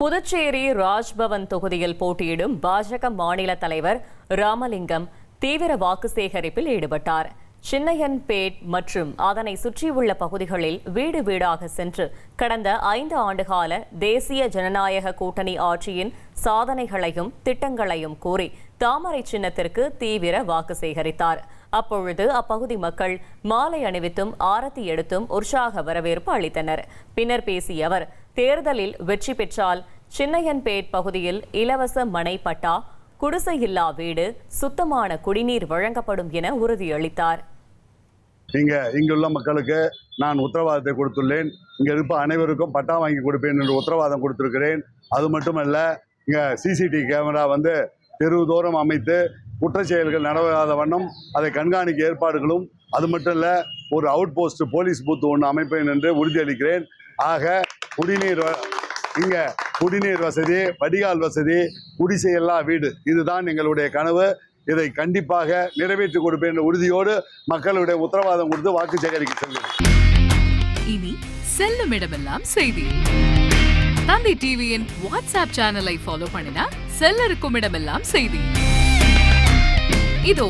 புதுச்சேரி ராஜ்பவன் தொகுதியில் போட்டியிடும் பாஜக மாநில தலைவர் ராமலிங்கம் தீவிர வாக்கு சேகரிப்பில் ஈடுபட்டார். சின்னையன்பேட் மற்றும் அதனை சுற்றியுள்ள பகுதிகளில் வீடு வீடாக சென்று கடந்த 5 ஆண்டுகால தேசிய ஜனநாயக கூட்டணி ஆட்சியின் சாதனைகளையும் திட்டங்களையும் கூறி தாமரை சின்னத்திற்கு தீவிர வாக்கு சேகரித்தார். அப்பொழுது அப்பகுதி மக்கள் மாலை அணிவித்தும் ஆரத்தி எடுத்தும் உற்சாக வரவேற்பு அளித்தனர். பின்னர் பேசிய அவர், தேர்தலில் வெற்றி பெற்றால் சின்னையன்பேட் பகுதியில் இலவச மனை பட்டா, குடிசையில்லா வீடு, சுத்தமான குடிநீர் வழங்கப்படும் என உறுதியளித்தார். இங்குள்ள மக்களுக்கு நான் உத்தரவாதத்தை கொடுத்துள்ளேன். இங்க இருப்ப அனைவருக்கும் பட்டா வாங்கி கொடுப்பேன் என்று உத்தரவாதம் கொடுத்திருக்கிறேன். அது மட்டுமல்ல, இங்க சிசிடிவி கேமரா தெருதோறும் அமைத்து குற்றச்செயல்கள் நடவாத வண்ணம் அதை கண்காணிக்க ஏற்பாடுகளும், அது மட்டும் இல்ல, ஒரு அவுட் போஸ்ட் போலீஸ் பூத் ஒன்று அமைப்பேன் என்று உறுதியளிக்கிறேன். ஆக குடிநீர் வசதி, வடிகால் வசதி, குடிசையில்லா வீடு, இதுதான் எங்களுடைய கனவு. இதை கண்டிப்பாக நிறைவேற்றி கொடுப்பேன் என்ற உறுதியோடு மக்களுடைய உத்தரவாதம் கொடுத்து வாக்கு சேகரிக்க செல்கிறேன். இனி செல்லும் இடமெல்லாம் செய்தி. தந்தை டிவியின் வாட்ஸ்அப் சேனலை ஃபாலோ பண்ணினா செல்ல இருக்கும் இடமெல்லாம் செய்தி. இதோ